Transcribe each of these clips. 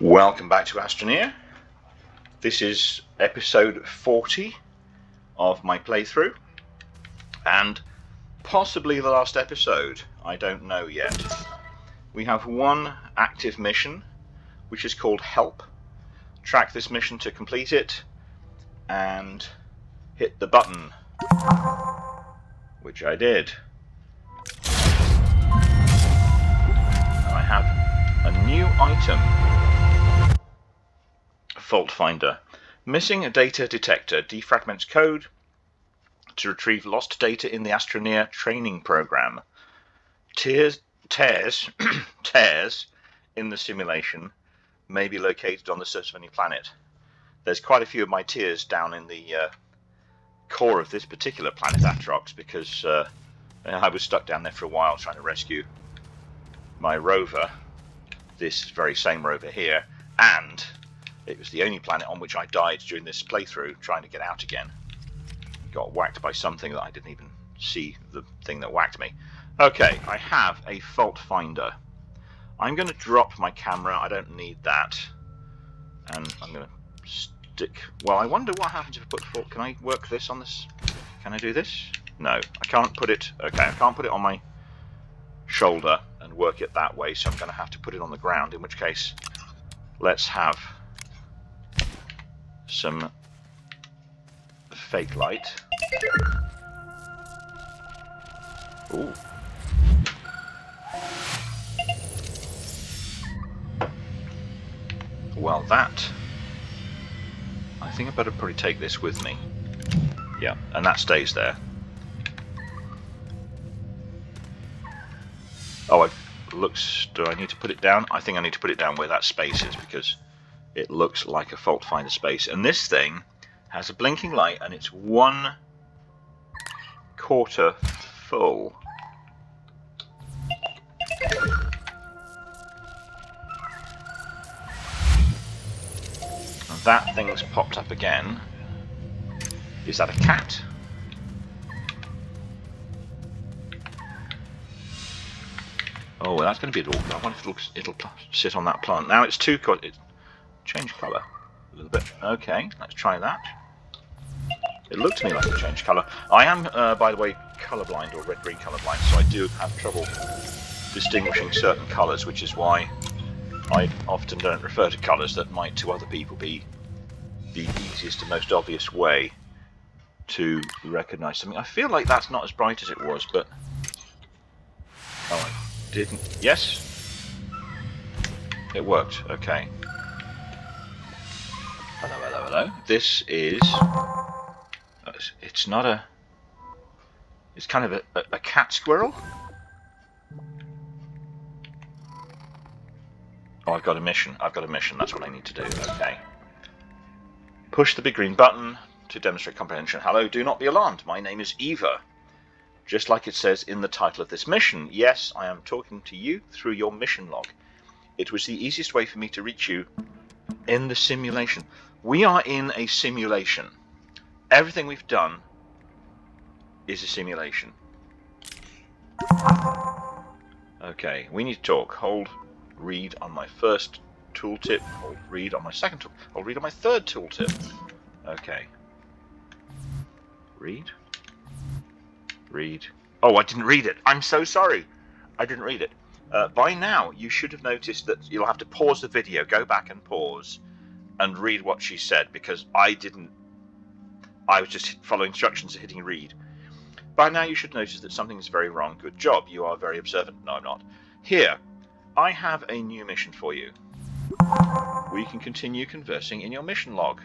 Welcome back to Astroneer. This is episode 40 of my playthrough, and possibly the last episode. I don't know yet. We have one active mission, which is called Help. Track this mission to complete it, and hit the button, which I did. I have a new item. Fault Finder. Missing a data detector defragments code to retrieve lost data in the Astroneer training program. Tears in the simulation may be located on the surface of any planet. There's quite a few of my tears down in the core of this particular planet, Atrox, because I was stuck down there for a while trying to rescue my rover, this very same rover here, and it was the only planet on which I died during this playthrough trying to get out again. Got whacked by something that I didn't even see the thing that whacked me. Okay, I have a fault finder. I'm going to drop my camera, I don't need that. And I'm going to stick... Well, I wonder what happens if I put the fault... Can I work this on this? Can I do this? No, I can't put it... Okay, I can't put it on my shoulder and work it that way, so I'm going to have to put it on the ground, in which case, let's have some fake light. Ooh. Well, that... I think I better probably take this with me. Yeah, and that stays there. Oh, it looks... Do I need to put it down? I think I need to put it down where that space is, because it looks like a fault finder space. And this thing has a blinking light, and it's 1/4 full. And that thing's popped up again. Is that a cat? Oh, that's going to be awkward. I wonder if it'll sit on that plant. Now it's too... Change colour a little bit. Okay, let's try that. It looked to me like it changed colour. I am, by the way, colourblind, or red-green colourblind, so I do have trouble distinguishing certain colours, which is why I often don't refer to colours that might to other people be the easiest and most obvious way to recognise something. I feel like that's not as bright as it was, but... Oh, I didn't... Yes? It worked, okay. Hello, hello, hello. This is... It's not a... It's kind of a cat squirrel. Oh, I've got a mission. I've got a mission. That's what I need to do. Okay. Push the big green button to demonstrate comprehension. Hello, do not be alarmed. My name is Eva. Just like it says in the title of this mission. Yes, I am talking to you through your mission log. It was the easiest way for me to reach you in the simulation. We are in a simulation. Everything we've done is a simulation. Okay, we need to talk. Hold read on my first tooltip. Hold read on my second tooltip. Hold read on my third tooltip. Okay. Read. Read. Oh, I didn't read it. I'm so sorry. I didn't read it. By now, you should have noticed that you'll have to pause the video, go back and pause, and read what she said, because I didn't. I was just following instructions and hitting read. By now, you should notice that something is very wrong. Good job. You are very observant. No, I'm not. Here, I have a new mission for you. We can continue conversing in your mission log.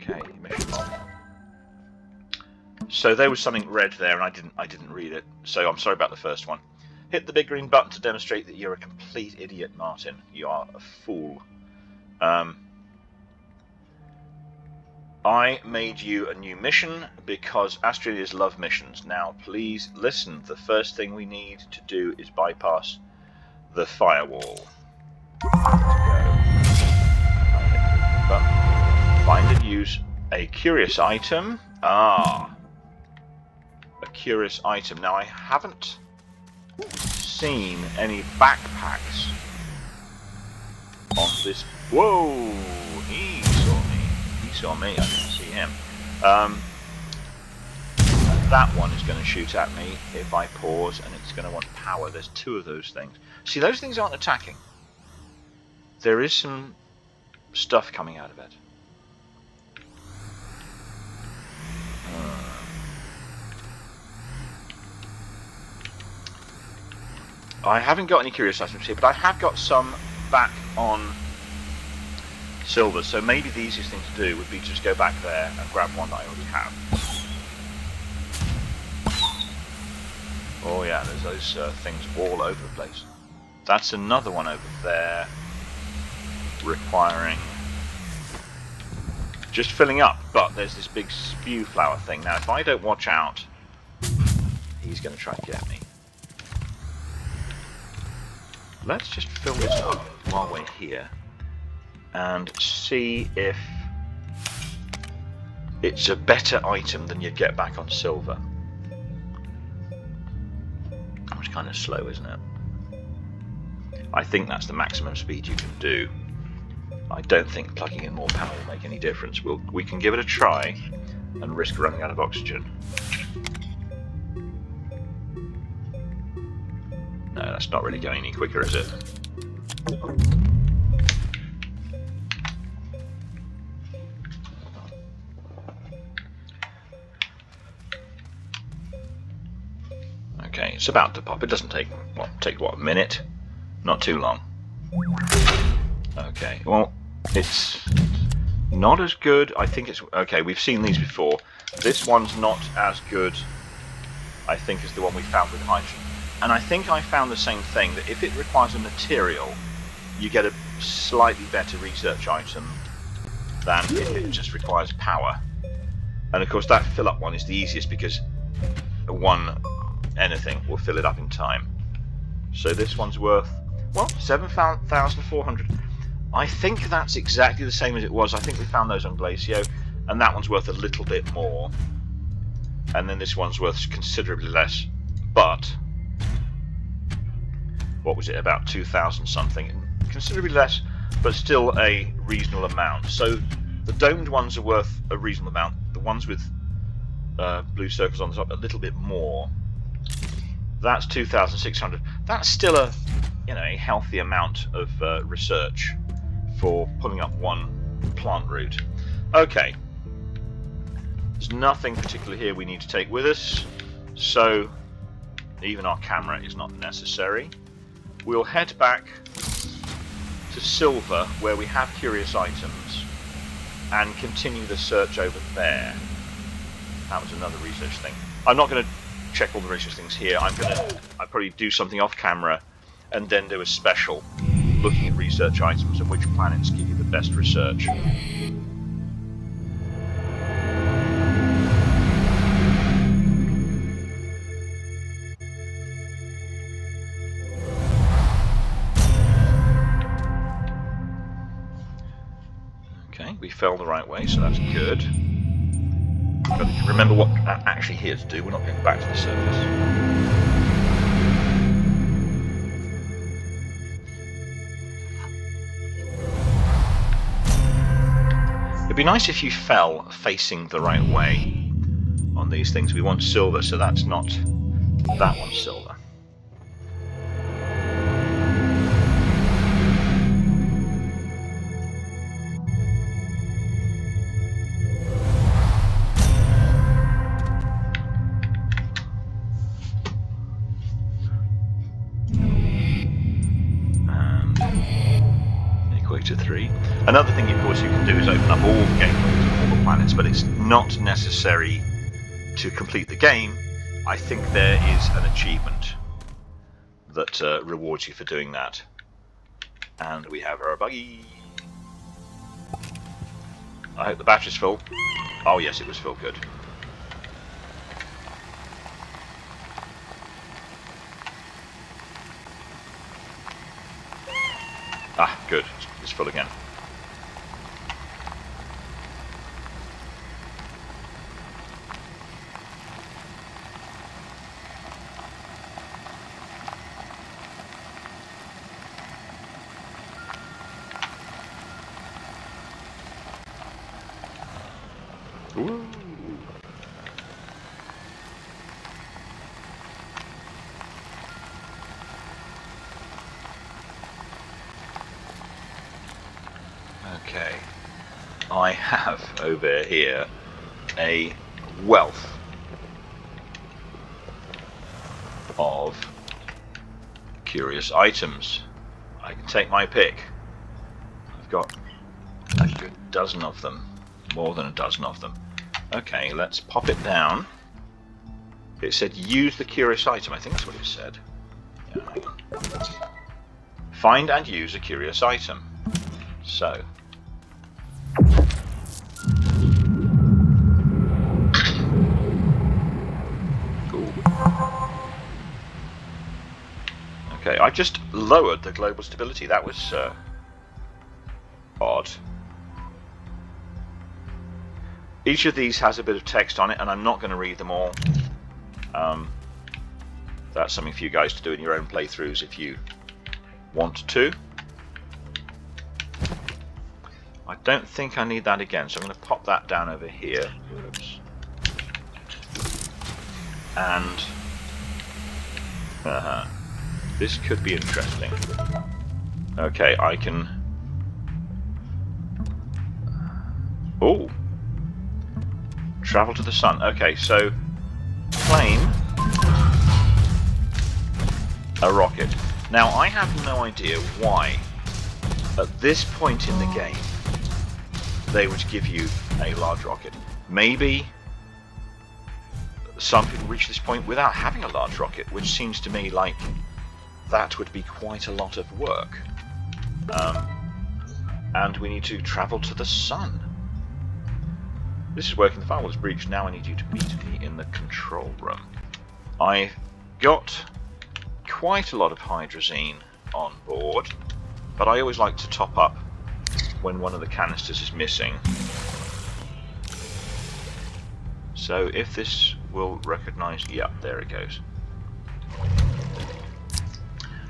Okay, mission log. So there was something red there, and I didn't read it. So I'm sorry about the first one. Hit the big green button to demonstrate that you're a complete idiot, Martin. You are a fool. I made you a new mission because Astroneers love missions. Now, please listen. The first thing we need to do is bypass the firewall. Find and use a curious item. Ah. A curious item. Now, I haven't seen any backpacks this... Whoa! He saw me. He saw me. I didn't see him. That one is going to shoot at me if I pause, and it's going to want power. There's two of those things. See, those things aren't attacking. There is some stuff coming out of it. I haven't got any curious items here, but I have got some back on silver, so maybe the easiest thing to do would be to just go back there and grab one that I already have. Oh yeah, there's those things all over the place. That's another one over there, requiring just filling up, but there's this big spew flower thing. Now if I don't watch out, he's going to try and get me. Let's just fill this up while we're here and see if it's a better item than you'd get back on silver. That was kind of slow, isn't it? I think that's the maximum speed you can do. I don't think plugging in more power will make any difference. We can give it a try and risk running out of oxygen. No, that's not really going any quicker, is it? Okay, it's about to pop. It doesn't take, well, a minute? Not too long. Okay, well, it's not as good. I think it's, okay, we've seen these before. This one's not as good, I think, as the one we found with hydrogen. And I think I found the same thing, that if it requires a material, you get a slightly better research item than if it just requires power. And of course that fill up one is the easiest because anything will fill it up in time. So this one's worth, well, 7,400. I think that's exactly the same as it was. I think we found those on Glacio, and that one's worth a little bit more. And then this one's worth considerably less, but what was it, about 2,000 something, considerably less, but still a reasonable amount. So the domed ones are worth a reasonable amount. The ones with blue circles on the top a little bit more. That's 2,600. That's still a a healthy amount of research for pulling up one plant root. Okay, there's nothing particular here we need to take with us, so even our camera is not necessary. We'll head back to silver, where we have curious items, and continue the search over there. That was another research thing. I'm not going to check all the research things here. I'll probably do something off camera and then do a special looking at research items and which planets give you the best research. We fell the right way, so that's good. But remember what that actually here to do. We're not going back to the surface. It'd be nice if you fell facing the right way on these things. We want silver, so that's not that one's silver. To 3. Another thing, of course, you can do is open up all the game modes of all the planets, but it's not necessary to complete the game. I think there is an achievement that rewards you for doing that. And we have our buggy. I hope the battery's full. Oh yes, it was full. Good. Ah, good. It's full again. Woo. Okay, I have over here a wealth of curious items. I can take my pick. I've got a good dozen of them, more than a dozen of them. Okay, let's pop it down. It said use the curious item, I think that's what it said. Yeah, hang on. Find and use a curious item. So. Cool. Okay, I just lowered the global stability. That was odd. Each of these has a bit of text on it, and I'm not going to read them all. That's something for you guys to do in your own playthroughs if you want to. I don't think I need that again, so I'm going to pop that down over here. Oops. And this could be interesting. Okay, I can. Oh, travel to the sun. Okay, so claim a rocket. Now I have no idea why at this point in the game they would give you a large rocket. Maybe some people reach this point without having a large rocket, which seems to me like that would be quite a lot of work. And we need to travel to the sun. This is working. The firewall is breached. Now I need you to meet me in the control room. I got quite a lot of hydrazine on board, but I always like to top up when one of the canisters is missing. So if this will recognise, yeah, there it goes.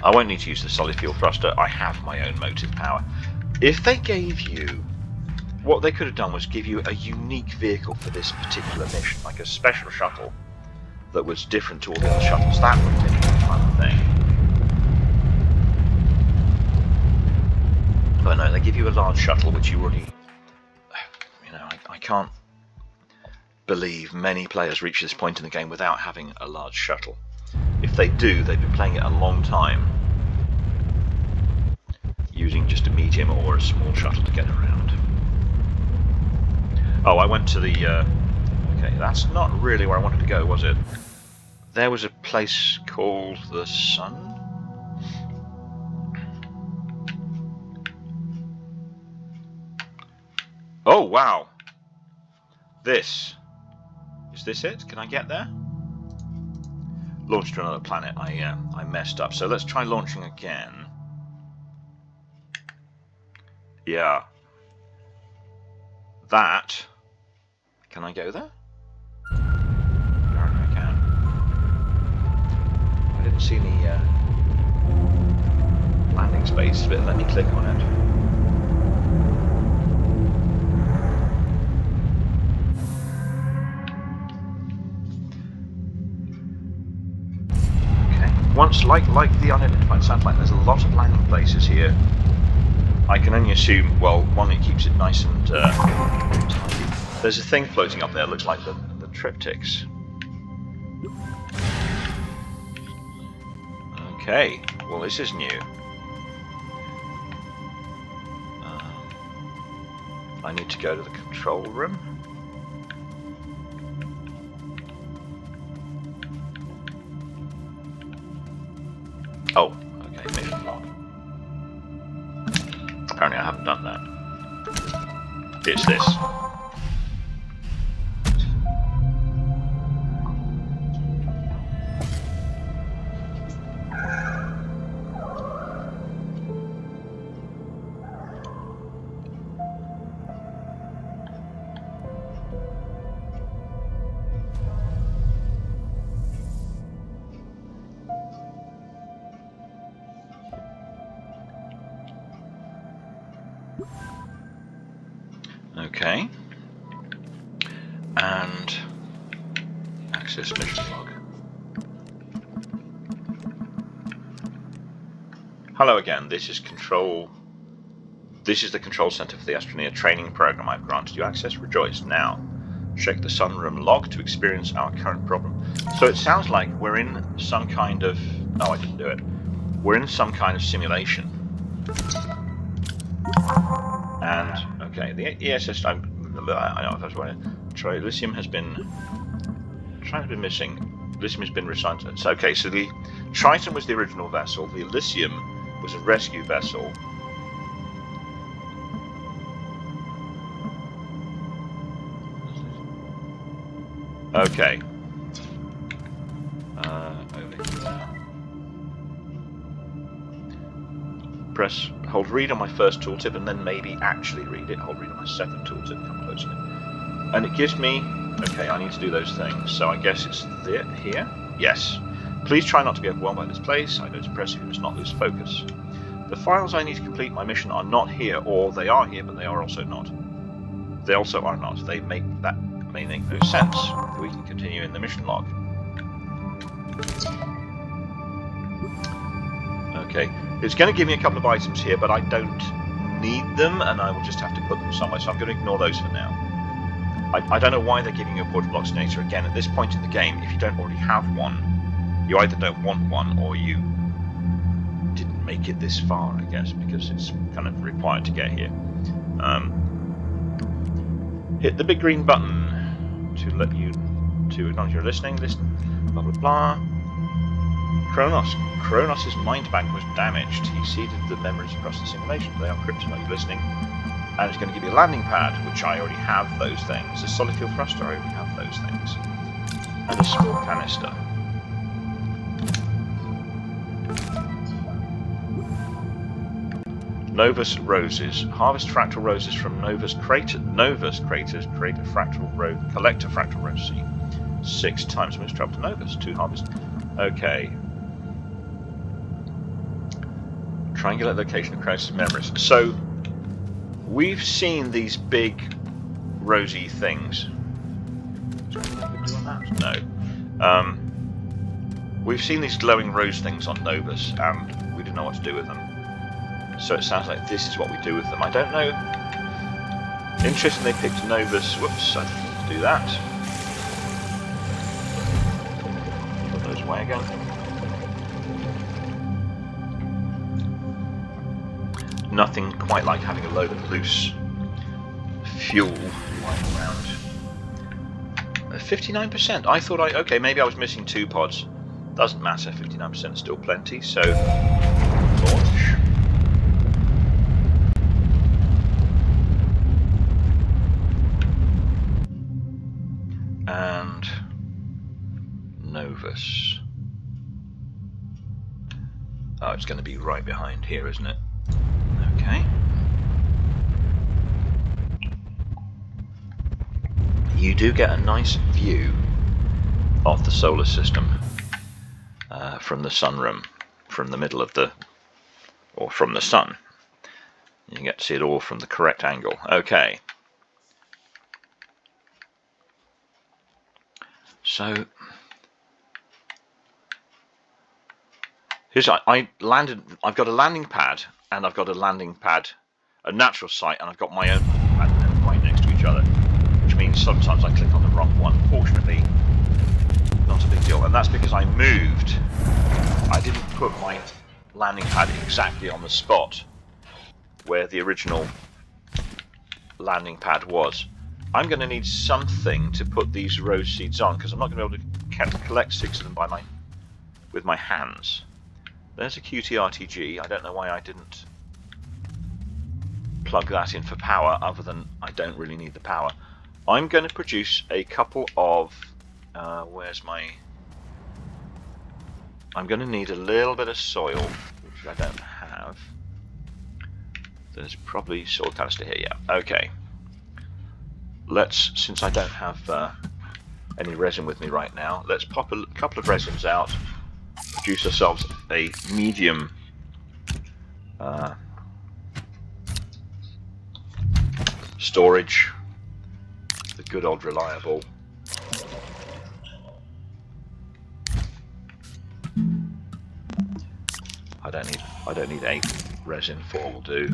I won't need to use the solid fuel thruster. I have my own motive power. If they gave you, what they could have done was give you a unique vehicle for this particular mission, like a special shuttle that was different to all the other shuttles. That would have been a fun thing. But no, they give you a large shuttle, which you already, you know, I can't believe many players reach this point in the game without having a large shuttle. If they do, they've been playing it a long time, using just a medium or a small shuttle to get around. Oh, I went to the... okay, that's not really where I wanted to go, was it? There was a place called the Sun? Oh, wow! This. Is this it? Can I get there? Launch to another planet. I messed up. So let's try launching again. Yeah. That. Can I go there? Apparently I can. I didn't see any landing space, but let me click on it. Once, like the unidentified satellite, there's a lot of landing places here. I can only assume, well, one, it keeps it nice and tidy. There's a thing floating up there, looks like the triptychs. Okay, well this is new. I need to go to the control room. Oh, okay, mission log. Apparently I haven't done that. It's this. Okay. and access mission log. Hello again, this is the control center for the Astroneer training program. I've granted you access. Rejoice. Now, check the sunroom log to experience our current problem. So it sounds like we're in some kind of... Oh, I didn't do it. We're in some kind of simulation. And, okay, the ESS... I don't know if that's right. Lithium has been... missing. Lithium has been reassigned. So, okay, so the Triton was the original vessel. The Lithium was a rescue vessel. Okay. Over here. Hold read on my first tooltip and then maybe actually read it. Hold read on my second tooltip, come closer. And it gives me... Okay, I need to do those things. So I guess it's here? Yes. Please try not to be overwhelmed by this place. I know it's impressive, you must not lose focus. The files I need to complete my mission are not here, or they are here, but they are also not. They also are not. They may make no sense. We can continue in the mission log. Okay, it's going to give me a couple of items here, but I don't need them, and I will just have to put them somewhere, so I'm going to ignore those for now. I don't know why they're giving you a portable oxygenator again. At this point in the game, if you don't already have one, you either don't want one, or you didn't make it this far, I guess, because it's kind of required to get here. Hit the big green button to let you acknowledge you're listening. Listen, blah blah blah. Kronos' mind bank was damaged. He seeded the memories across the simulation. They are encrypted. Are you listening? And it's going to give you a landing pad, which I already have those things. A solid fuel thruster, I already have those things. And a small canister. Novus roses. Harvest fractal roses from Novus craters. Create a fractal collect a fractal rose seed. 6 times moves travel to Novus. 2 harvest. Okay. Triangulate location of crisis memories. So we've seen these big rosy things. No. We've seen these glowing rose things on Novus, and we didn't know what to do with them. So it sounds like this is what we do with them. I don't know. Interesting they picked Novus. Whoops, I didn't need to do that. Put those away again. Nothing quite like having a load of loose fuel lying around. 59%. I thought okay, maybe I was missing 2 pods. Doesn't matter, 59% is still plenty, so launch. And Novus. Oh, it's going to be right behind here, isn't it? Okay. You do get a nice view of the solar system from the sunroom, from the middle of or from the sun. You get to see it all from the correct angle. Okay. So here's I've got a landing pad, and I've got a natural site, and I've got my own pad, and they're right next to each other, which means sometimes I click on the wrong one. Fortunately, not a big deal, and that's because I moved. I didn't put my landing pad exactly on the spot where the original landing pad was. I'm going to need something to put these rose seeds on, because I'm not going to be able to collect 6 of them with my hands. There's a QTRTG. I don't know why I didn't plug that in for power, other than I don't really need the power. I'm going to produce a couple of... I'm going to need a little bit of soil, which I don't have. There's probably soil canister here, yeah. Okay. Since I don't have any resin with me right now, let's pop a couple of resins out, produce ourselves a medium storage, the good old reliable I don't need 8 resin. 4 will do.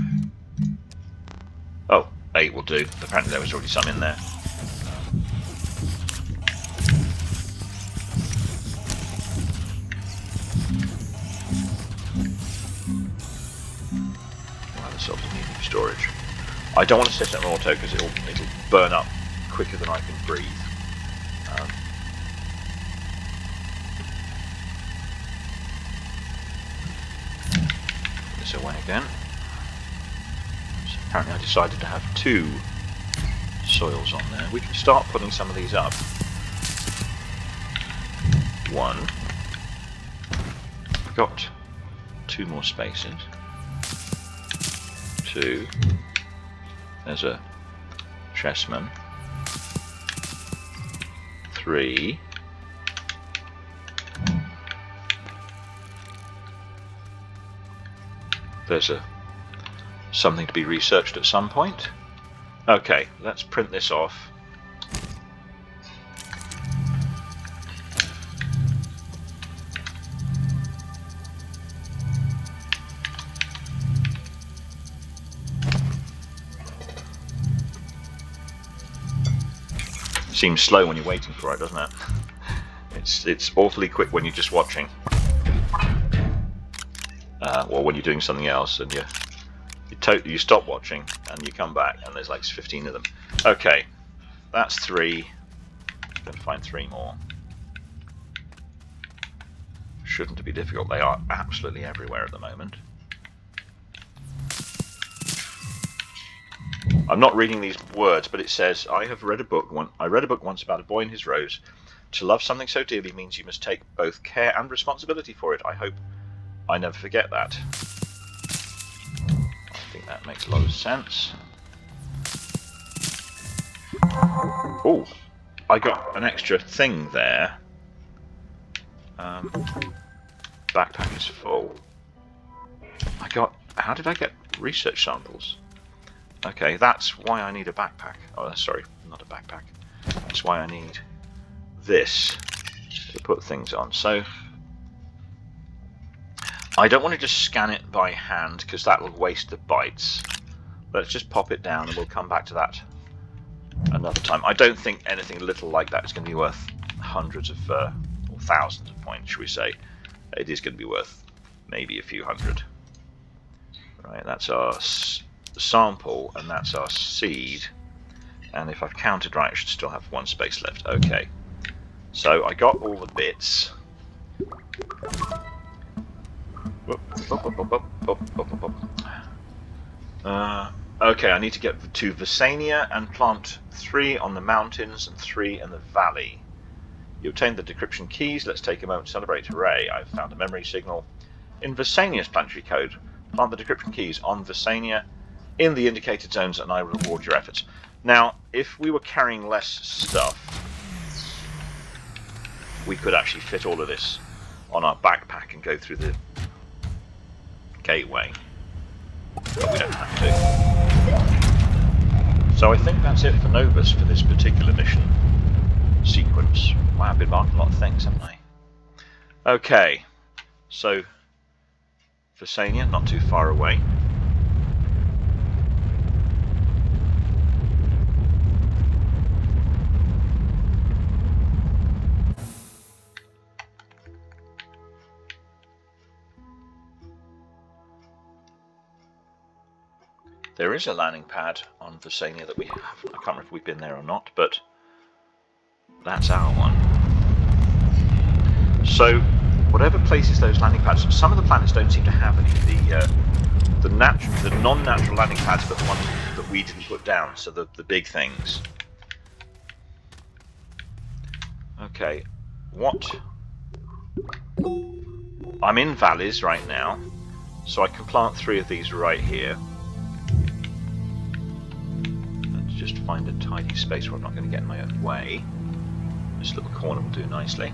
Oh, 8 will do. Apparently there was already some in there. Well, this obviously needs storage. I don't want to set it on auto because it'll burn up quicker than I can breathe. Put this away again. So apparently I decided to have 2 soils on there. We can start putting some of these up. 1. I've got 2 more spaces. 2. There's a chessman. 3. There's something to be researched at some point. Okay, let's print this off. Seems slow when you're waiting for it, doesn't it? It's awfully quick when you're just watching, or when you're doing something else and you stop watching and you come back and there's like 15 of them. Okay, that's 3. I'm going to find 3 more. Shouldn't be difficult. They are absolutely everywhere at the moment. I'm not reading these words, but it says, I read a book once about a boy and his rose. To love something so dearly means you must take both care and responsibility for it. I hope I never forget that. I think that makes a lot of sense. Oh, I got an extra thing there. Backpack is full. How did I get research samples? Okay, that's why I need a backpack. Oh, sorry, not a backpack. That's why I need this to put things on. So I don't want to just scan it by hand because that will waste the bytes. Let's just pop it down and we'll come back to that another time. I don't think anything little like that is going to be worth hundreds of or thousands of points, should we say. It is going to be worth maybe a few hundred. Right, that's our sample and that's our seed, and if I've counted right I should still have 1 space left. Okay, so I got all the bits. Okay, I need to get to Visania and plant 3 on the mountains and 3 in the valley. You obtained the decryption keys. Let's take a moment to celebrate. Hooray, I've found a memory signal in Visania's planetary code. Plant the decryption keys on Visania in the indicated zones and I reward your efforts. Now, if we were carrying less stuff, we could actually fit all of this on our backpack and go through the gateway, but we don't have to. So I think that's it for Novus for this particular mission sequence. Wow, I've been marking a lot of things, haven't I? Okay, so Visania, not too far away. There is a landing pad on Visania that we have. I can't remember if we've been there or not, but that's our one. So, whatever places those landing pads, some of the planets don't seem to have any of the non-natural landing pads, but the ones that we didn't put down, so the big things. Okay, I'm in valleys right now, so I can plant 3 of these right here. Just find a tidy space where I'm not going to get in my own way. This little corner will do nicely.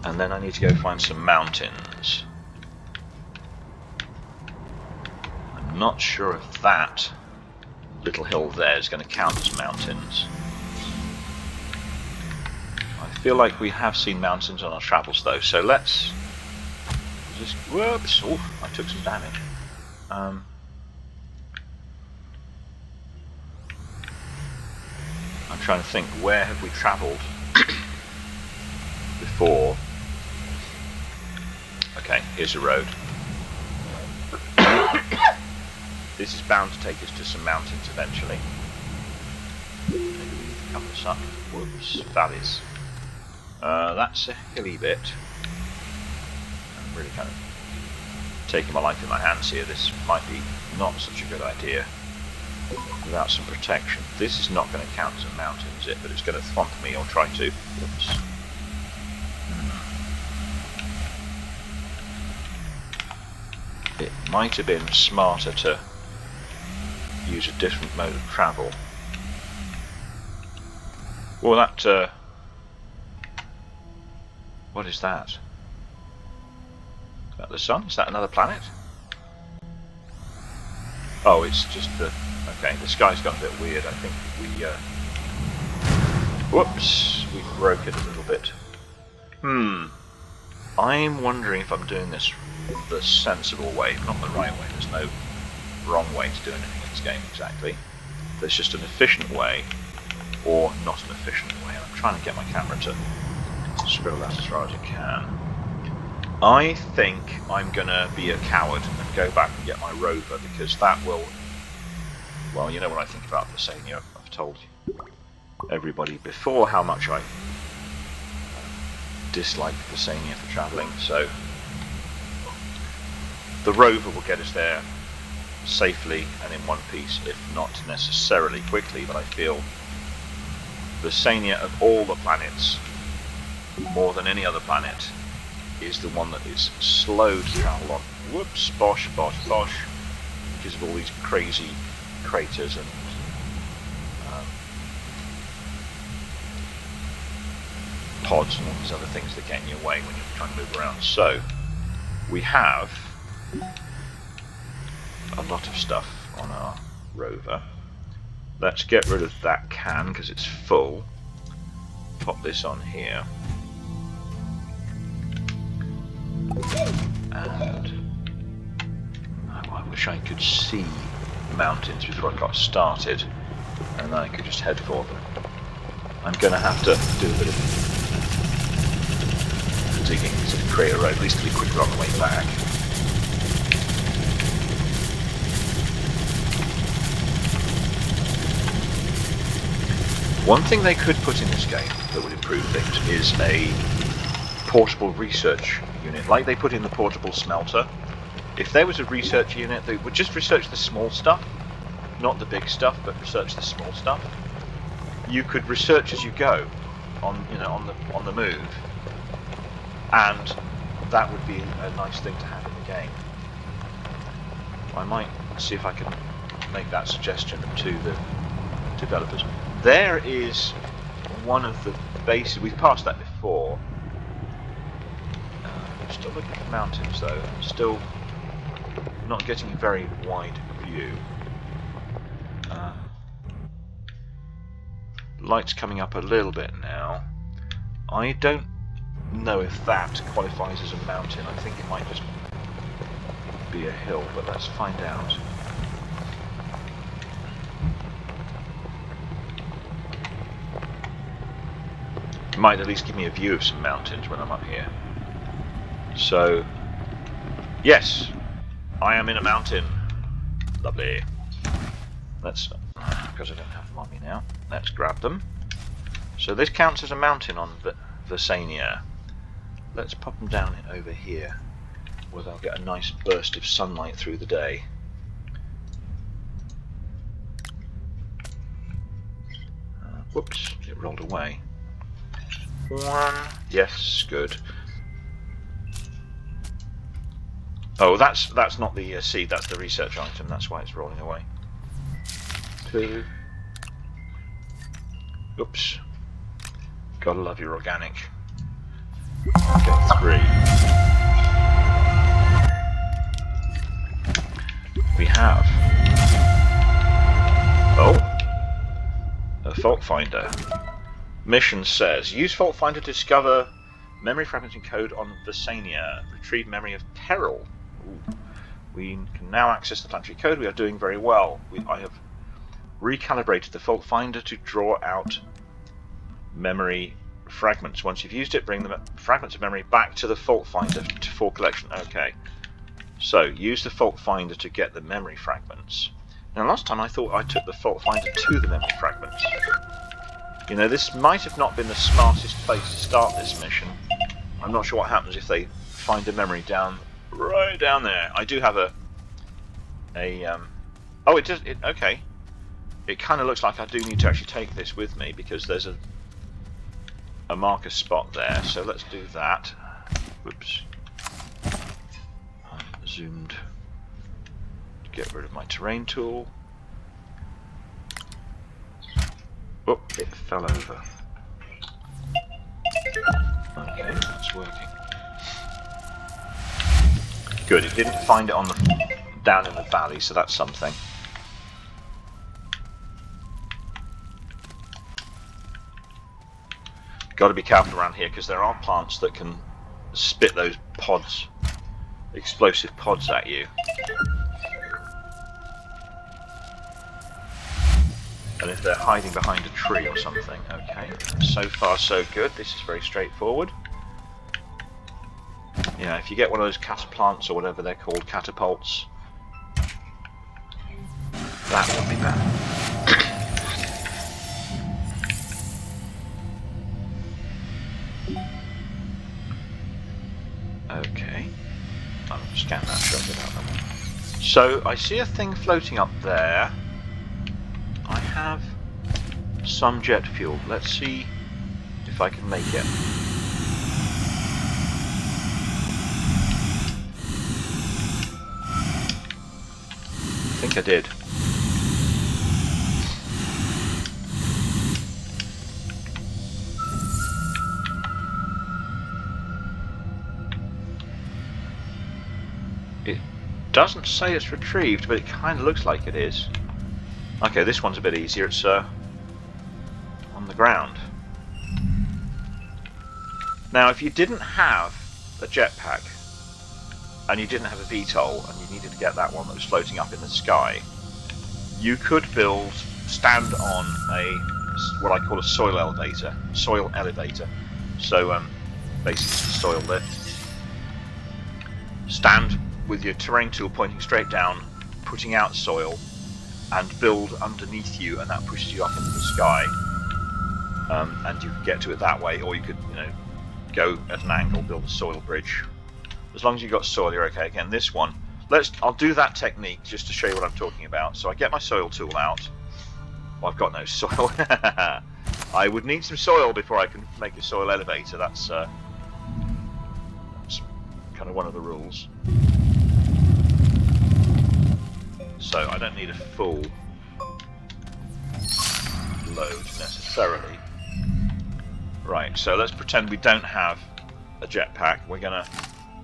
And then I need to go find some mountains. I'm not sure if that little hill there is going to count as mountains. I feel like we have seen mountains on our travels though, so let's just... Whoops! Oh, I took some damage. I'm trying to think, where have we travelled before? Okay, here's a road. This is bound to take us to some mountains eventually. Maybe we can cover this up. Whoops, valleys. That's a hilly bit. I'm really kind of taking my life in my hands here. This might be not such a good idea without some protection. This is not going to count as a mountain, is it? But it's going to thwomp me or try to. Whoops. It might have been smarter to use a different mode of travel. Well, that... what is that? Is that the sun? Is that another planet? Oh, it's just the... Okay, the sky's got a bit weird. I think we... Whoops! We broke it a little bit. I'm wondering if I'm doing this the sensible way, not the right way. There's no wrong way to do anything in this game exactly. There's just an efficient way, or not an efficient way. And I'm trying to get my camera to scribble that as far as I can. I think I'm going to be a coward and go back and get my rover, because that will... Well, you know what I think about Astroneer. I've told everybody before how much I dislike Astroneer for travelling, so the rover will get us there safely and in one piece, if not necessarily quickly, but I feel the Astroneer of all the planets, more than any other planet, is the one that is slow to travel on. Whoops, bosh, bosh, bosh, because of all these crazy craters and pods and all these other things that get in your way when you're trying to move around. So we have a lot of stuff on our rover. Let's get rid of that can because it's full. Pop this on here. And I wish I could see mountains before I got started, and then I could just head for them. I'm going to have to do a bit of digging to create a road, at least to be quicker on the way back. One thing they could put in this game that would improve things is a portable research unit, like they put in the portable smelter. If there was a research unit that would just research the small stuff, not the big stuff, but research the small stuff, you could research as you go, on the move, and that would be a nice thing to have in the game. I might see if I can make that suggestion to the developers. There is one of the bases. We've passed that before. Still looking at the mountains though. Still not getting a very wide view. Light's coming up a little bit now. I don't know if that qualifies as a mountain. I think it might just be a hill, but let's find out. It might at least give me a view of some mountains when I'm up here. So, yes, I am in a mountain. Lovely. Let's, because I don't have them on me now, let's grab them. So this counts as a mountain on the Astroneer. Let's pop them down over here, where they'll get a nice burst of sunlight through the day. Whoops, it rolled away. One, yes, good. Oh, that's not the seed, that's the research item, that's why it's rolling away. 2. Oops. Gotta love your organic. Okay, 3. We have... Oh, Fault Finder. Mission says, use Fault Finder to discover memory fragments and code on Visania. Retrieve memory of peril. Ooh. We can now access the planetary code. We are doing very well. I have recalibrated the Fault Finder to draw out memory fragments. Once you've used it, bring the fragments of memory back to the Fault Finder for collection. Okay. So, use the Fault Finder to get the memory fragments. Now, last time I thought I took the Fault Finder to the memory fragments. You know, this might have not been the smartest place to start this mission. I'm not sure what happens if they find a memory right down there. I do have oh, it does. Okay. It kind of looks like I do need to actually take this with me because there's a marker spot there. So let's do that. Whoops. I'm zoomed to get rid of my terrain tool. Oh, it fell over. Okay, that's working. Good, it didn't find it on down in the valley, so that's something. Got to be careful around here because there are plants that can spit those pods, explosive pods at you. And if they're hiding behind a tree or something. Okay, so far so good. This is very straightforward. Yeah, if you get one of those cataplants or whatever they're called, catapults, that would be bad. Okay, I'll scan that shot without that. So I see a thing floating up there. I have some jet fuel. Let's see if I can make it. I think I did. It doesn't say it's retrieved, but it kind of looks like it is. Okay, this one's a bit easier. It's on the ground. Now, if you didn't have a jetpack and you didn't have a VTOL and you needed to get that one that was floating up in the sky, you could stand on what I call a soil elevator. So basically soil lift. Stand with your terrain tool pointing straight down, putting out soil, and build underneath you, and that pushes you up into the sky. And you could get to it that way, or you could, go at an angle, build a soil bridge. As long as you've got soil, you're okay. Again, this one, I'll do that technique just to show you what I'm talking about. So I get my soil tool out. Well, I've got no soil. I would need some soil before I can make a soil elevator. That's kind of one of the rules. So I don't need a full load necessarily. Right, so let's pretend we don't have a jetpack. We're going to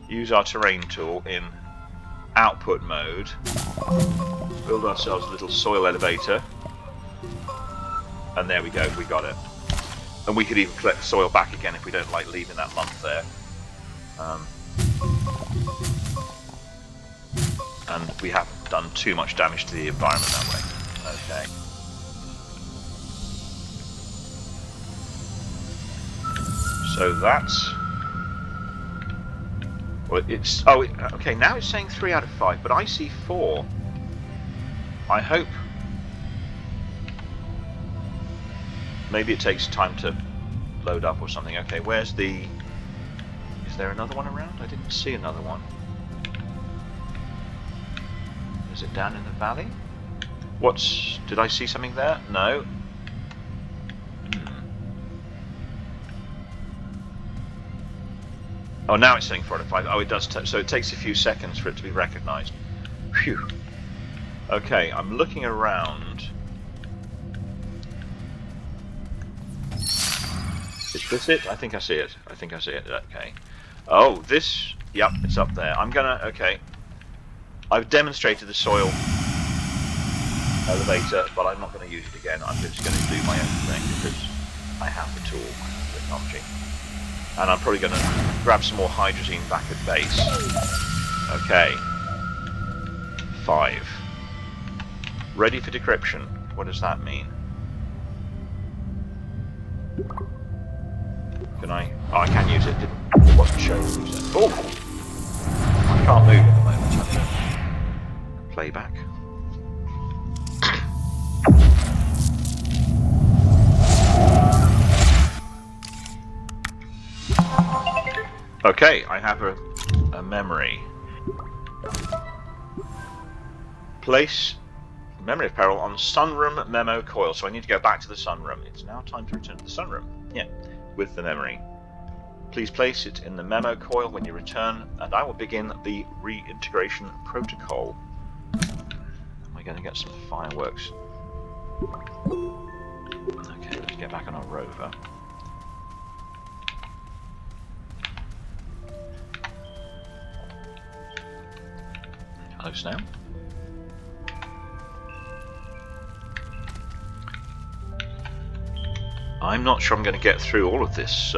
use our terrain tool in output mode, build ourselves a little soil elevator, and there we go, we got it. And we could even collect soil back again if we don't like leaving that lump there. And we haven't done too much damage to the environment that way. Okay. So that's... Well, it's... Oh, okay, now it's saying 3 out of 5, but I see 4. I hope... Maybe it takes time to load up or something. Okay, where's the... Is there another one around? I didn't see another one. Is it down in the valley? Did I see something there? No. Oh, now it's saying 4 out of 5. Oh, it does. So it takes a few seconds for it to be recognised. Phew. Okay, I'm looking around. Is this it? I think I see it. Okay. Oh, this... Yep, it's up there. I'm gonna... Okay. I've demonstrated the soil elevator, but I'm not going to use it again. I'm just going to do my own thing because I have the tool, the technology. And I'm probably going to grab some more hydrazine back at base. Okay. 5. Ready for decryption. What does that mean? Can I? Oh, I can use it. It wasn't showing me. Oh! I can't move at the moment. Playback. Okay, I have a memory. Place memory of peril on sunroom memo coil. So I need to go back to the sunroom. It's now time to return to the sunroom. Yeah, with the memory. Please place it in the memo coil when you return, and I will begin the reintegration protocol. Am I going to get some fireworks? Okay, let's get back on our rover. Hello, Snail. I'm not sure I'm going to get through all of this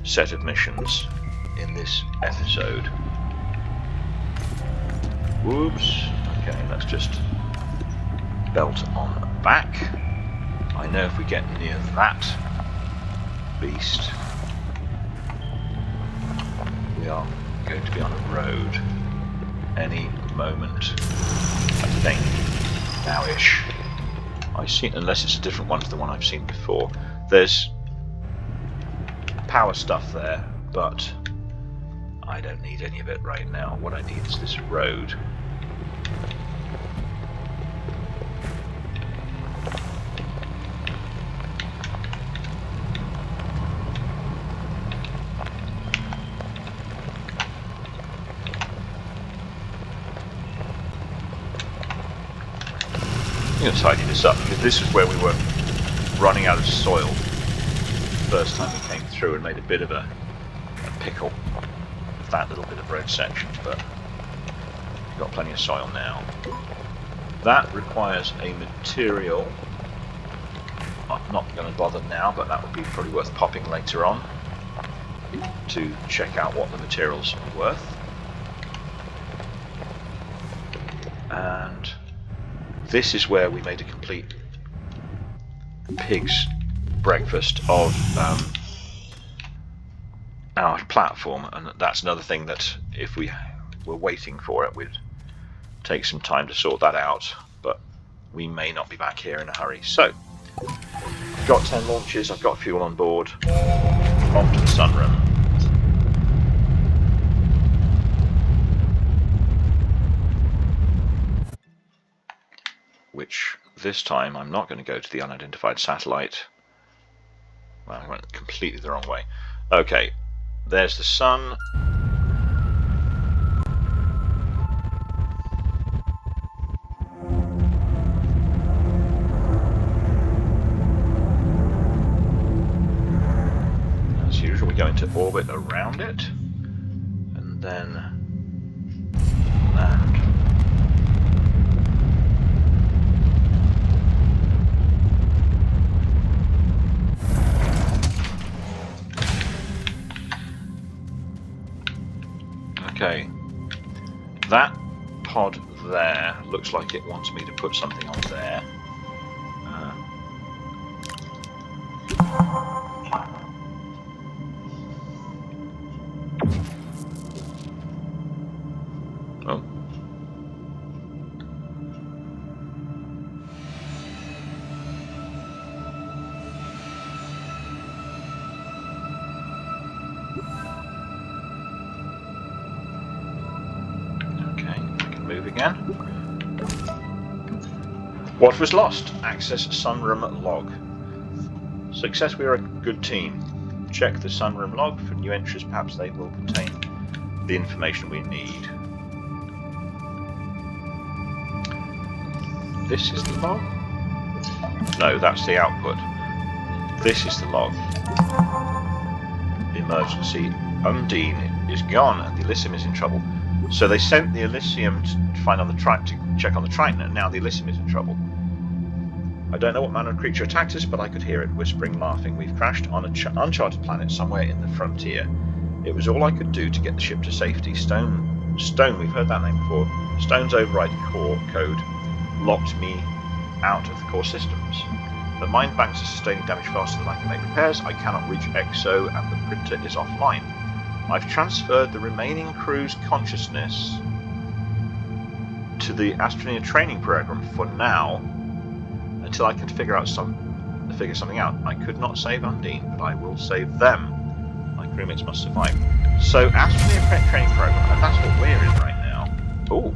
set of missions in this episode. Whoops. Okay, let's just belt on back. I know if we get near that beast, we are going to be on a road any moment, I think, now-ish. I see, unless it's a different one to the one I've seen before. There's power stuff there, but I don't need any of it right now. What I need is this road. I'm going to tidy this up because this is where we were running out of soil the first time we came through and made a bit of a pickle with that little bit of road section, but we've got plenty of soil now. That requires a material. I'm not going to bother now, but that would be probably worth popping later on to check out what the materials are worth. And this is where we made a complete pig's breakfast of our platform, and that's another thing that if we were waiting for it, we'd take some time to sort that out, but we may not be back here in a hurry. So, I've got 10 launches, I've got fuel on board, off to the sunroom. Which this time I'm not going to go to the unidentified satellite. Well, I went completely the wrong way. Okay, there's the sun. As usual, we go into orbit around it, and then land. Okay, that pod there looks like it wants me to put something on there. Oh. Again. What was lost? Access sunroom log. Success, we are a good team. Check the sunroom log for new entries. Perhaps they will contain the information we need. This is the log? No, that's the output. This is the log. Emergency. Undine is gone and the Elysium is in trouble. So they sent the Elysium to find on the to check on the Triton, and now the Elysium is in trouble. I don't know what manner of creature attacked us, but I could hear it whispering, laughing. We've crashed on an uncharted planet somewhere in the frontier. It was all I could do to get the ship to safety. Stone, we've heard that name before. Stone's override code locked me out of the core systems. The mine banks are sustaining damage faster than I can make repairs. I cannot reach EXO, and the printer is offline. I've transferred the remaining crew's consciousness to the Astroneer training program for now, until I can figure something out. I could not save Undine, but I will save them. My crewmates must survive. So, Astroneer training program, and that's what we're in right now. Ooh.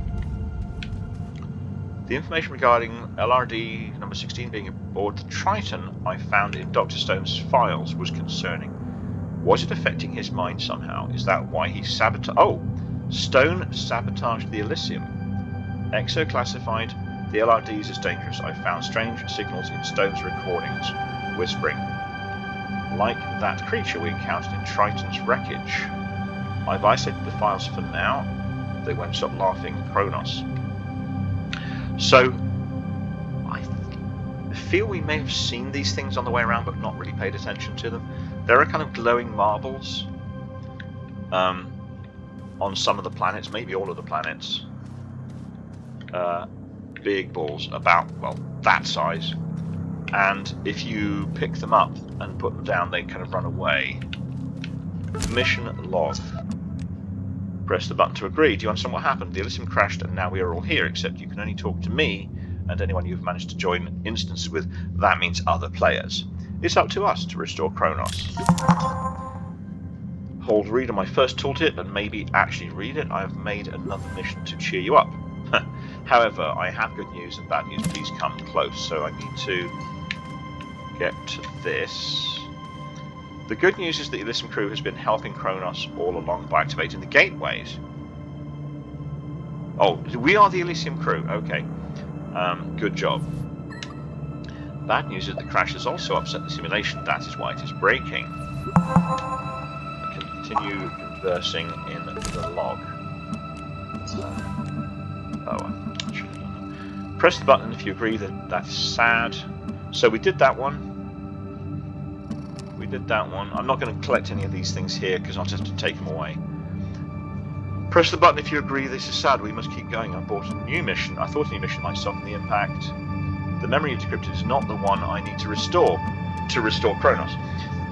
The information regarding LRD number 16 being aboard the Triton I found in Dr. Stone's files was concerning. Was it affecting his mind somehow? Is that why he sabotaged... Oh! Stone sabotaged the Elysium. EXO classified the LRDs as dangerous. I found strange signals in Stone's recordings, whispering. Like that creature we encountered in Triton's wreckage. I've isolated the files for now. They won't stop laughing, Kronos. So, I feel we may have seen these things on the way around, but not really paid attention to them. There are kind of glowing marbles on some of the planets, maybe all of the planets. Big balls about, well, that size. And if you pick them up and put them down, they kind of run away. Mission log. Press the button to agree. Do you understand what happened? The Elysium crashed and now we are all here, except you can only talk to me and anyone you've managed to join instances with. That means other players. It's up to us to restore Kronos. Hold read on my first tooltip and maybe actually read it. I have made another mission to cheer you up. However, I have good news and bad news. Please come close. So I need to get to this. The good news is that the Elysium crew has been helping Kronos all along by activating the gateways. Oh, we are the Elysium crew. Okay. Good job. Bad news is that the crash has also upset the simulation. That is why it is breaking. Continue conversing in the log. I should have done that. Press the button if you agree that that's sad. So we did that one. We did that one. I'm not going to collect any of these things here because I'll just have to take them away. Press the button if you agree this is sad. We must keep going. I bought a new mission. I thought a new mission might soften the impact. The memory you decrypted is not the one I need to restore Kronos.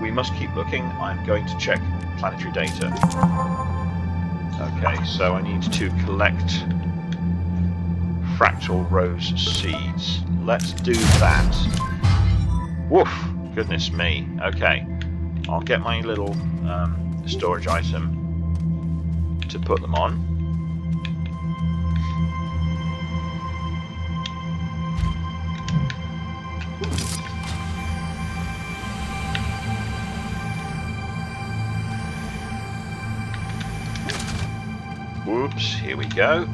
We must keep looking. I'm going to check planetary data. Okay, so I need to collect fractal rose seeds. Let's do that. Woof! Goodness me. Okay, I'll get my little storage item to put them on. Whoops, here we go.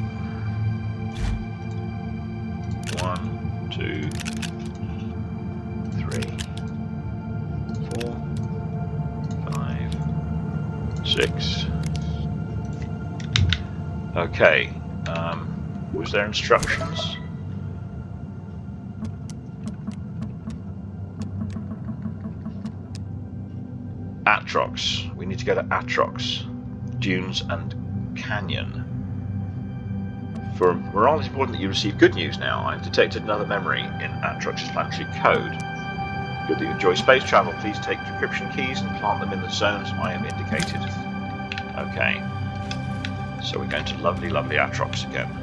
1, 2, 3, 4, 5, 6. Okay, was there instructions? Atrox. We need to go to Atrox, Dunes and Canyon. For morale, it's important that you receive good news now. I've detected another memory in Atrox's planetary code. Good that you enjoy space travel. Please take decryption keys and plant them in the zones I have indicated. Okay. So we're going to lovely, lovely Atrox again.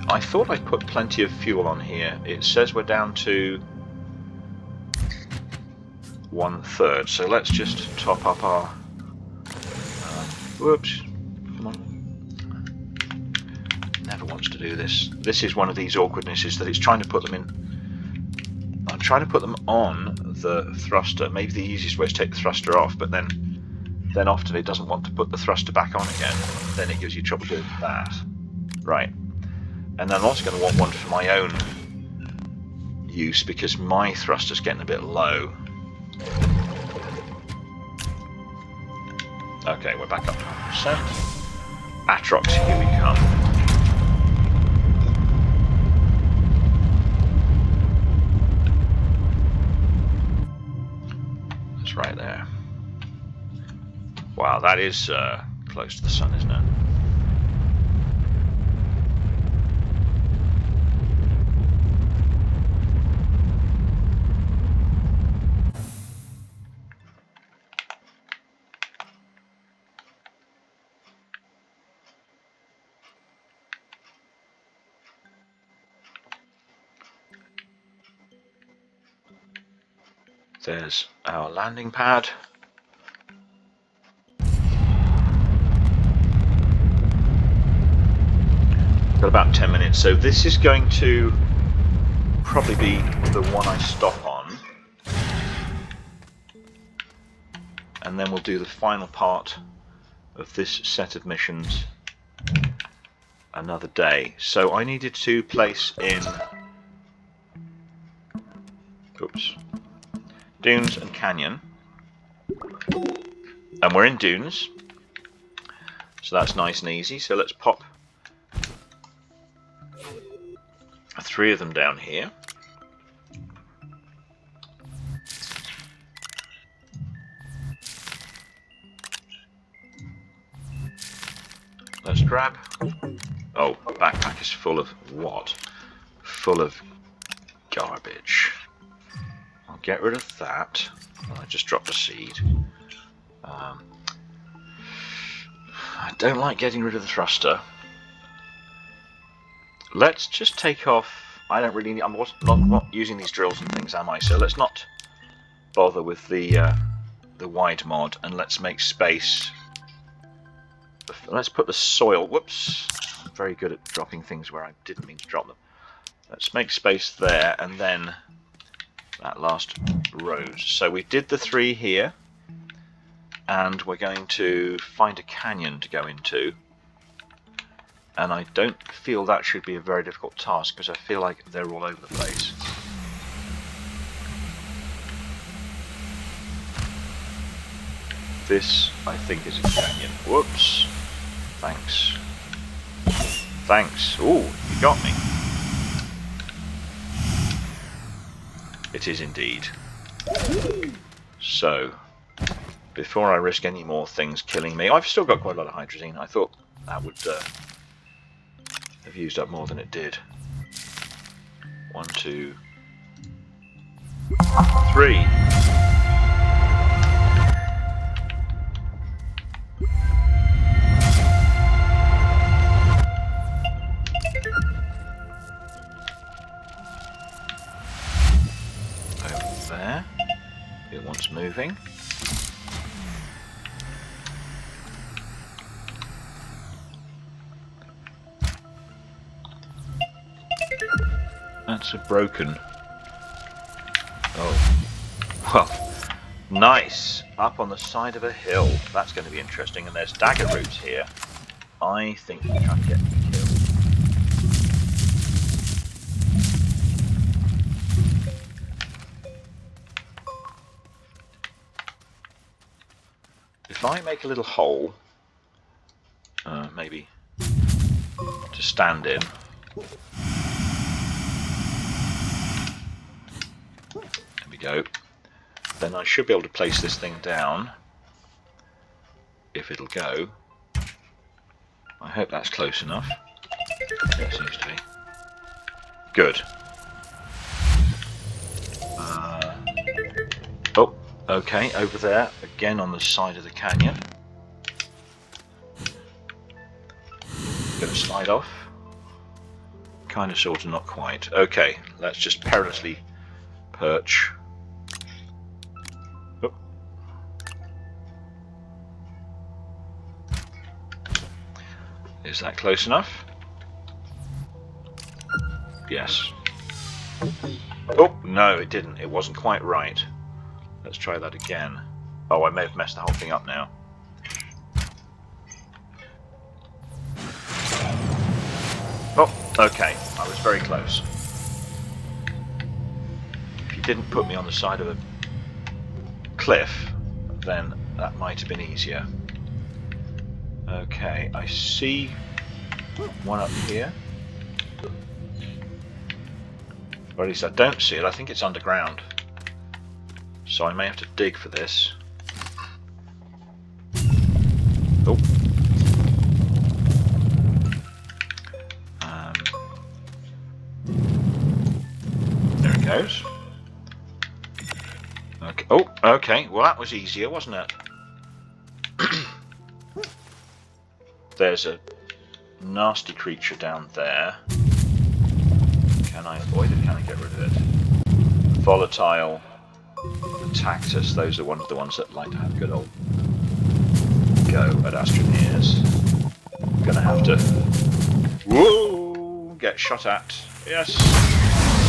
I thought I put plenty of fuel on here. It says we're down to 1/3, so let's just top up our... whoops, come on. Never wants to do this. This is one of these awkwardnesses that it's trying to put them in. I'm trying to put them on the thruster. Maybe the easiest way is to take the thruster off, but then often it doesn't want to put the thruster back on again. Then it gives you trouble doing that. Right. And then I'm also going to want one for my own use because my thruster's getting a bit low. Okay, we're back up to 100%. Atrox, here we come. That's right there. Wow, that is close to the sun, isn't it? There's our landing pad. Got about 10 minutes, so this is going to probably be the one I stop on. And then we'll do the final part of this set of missions another day. So I needed to place in Dunes and Canyon, and we're in Dunes, so that's nice and easy. So let's pop 3 of them down here. Let's grab... Oh, backpack is full of what? Full of garbage. I'll get rid of that. I just dropped a seed. I don't like getting rid of the thruster. Let's just take off... I don't really... I'm not using these drills and things, am I? So let's not bother with the wide mod, and let's make space. Let's put the soil... Whoops. I'm very good at dropping things where I didn't mean to drop them. Let's make space there, and then that last road. So we did the 3 here, and we're going to find a canyon to go into. And I don't feel that should be a very difficult task, because I feel like they're all over the place. This, I think, is a canyon. Whoops. Thanks. Thanks. Ooh, you got me. It is indeed. So, before I risk any more things killing me, I've still got quite a lot of hydrazine. I thought that would have used up more than it did. 1, 2, 3. There. It wants moving. That's a broken. Oh. Well, nice. Up on the side of a hill. That's going to be interesting. And there's dagger roots here. I think we can get killed. If I make a little hole, maybe to stand in, there we go, then I should be able to place this thing down, if it'll go. I hope that's close enough. It seems to be. Good. Oh. Okay, over there, again on the side of the canyon. Gonna slide off. Kind of, sort of, not quite. Okay, let's just perilously perch. Oh. Is that close enough? Yes. Oh, no, it didn't. It wasn't quite right. Let's try that again. Oh, I may have messed the whole thing up now. Oh, okay. I was very close. didn't put me on the side of a cliff, then that might have been easier. Okay, I see one up here. Or at least I don't see it. I think it's underground. So I may have to dig for this. Oh. There it goes. Okay. Oh, okay. Well, that was easier, wasn't it? There's a nasty creature down there. Can I avoid it? Can I get rid of it? Volatile, the Tactus, those are one of the ones that like to have a good old go at Astroneers. Gonna have to... Whoa! Get shot at. Yes!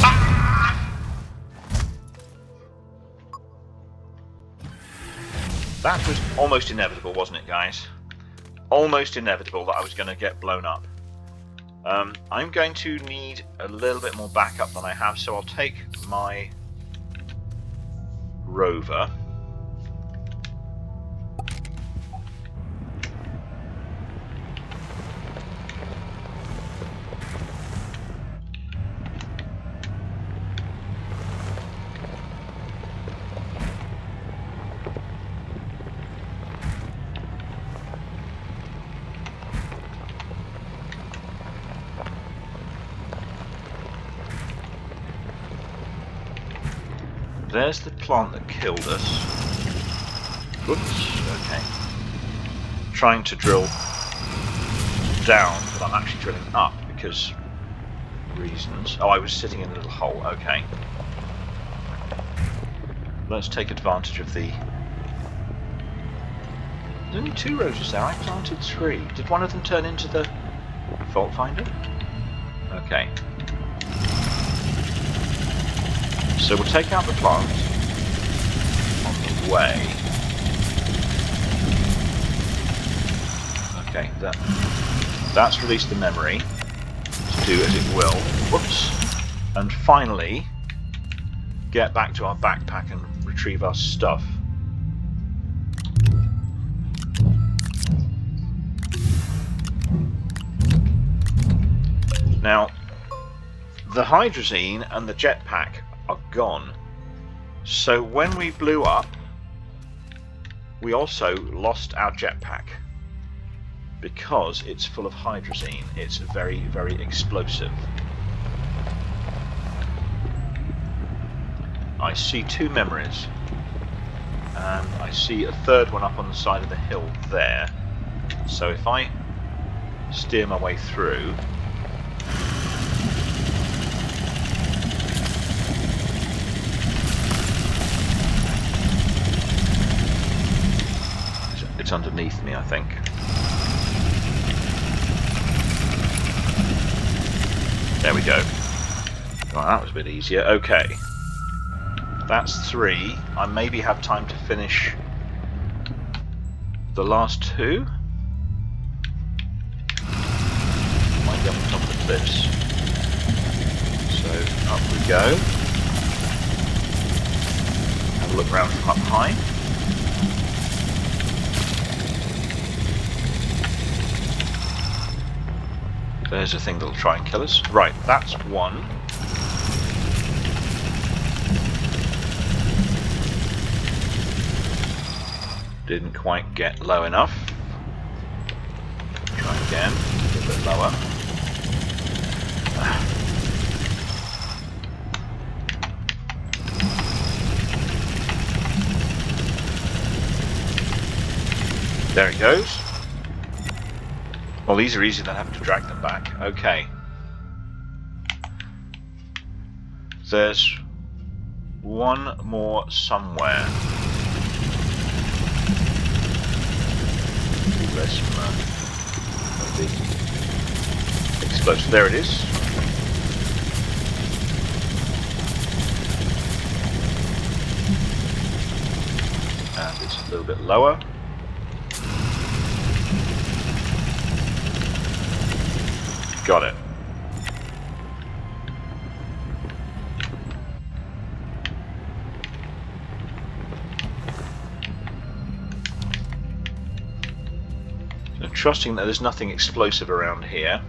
Ah! That was almost inevitable, wasn't it, guys? Almost inevitable that I was going to get blown up. I'm going to need a little bit more backup than I have, so I'll take my rover. There's the plant that killed us. Whoops, okay. Trying to drill down, but I'm actually drilling up because reasons. Oh, I was sitting in a little hole, okay. Let's take advantage of the... There's only 2 roses there, I planted 3. Did one of them turn into the fault finder? Okay. So we'll take out the plant on the way. Okay, that's released the memory to do as it will. Whoops. And finally, get back to our backpack and retrieve our stuff. Now, the hydrazine and the jetpack are gone, so when we blew up we also lost our jetpack because it's full of hydrazine. It's very, very explosive. I see 2 memories and I see a 3rd one up on the side of the hill there, so if I steer my way through, it's underneath me, I think. There we go. Well, that was a bit easier. Okay. That's 3. I maybe have time to finish the last 2. Might be on top of the cliffs. So, up we go. Have a look around from up high. There's a thing that'll try and kill us. Right, that's 1. Didn't quite get low enough. Try again, a little bit lower. There it goes. Well, these are easier than having to drag them back. Okay. There's 1 more somewhere. There's some of the explosive. There it is. And it's a little bit lower. Got it. trusting that there's nothing explosive around here.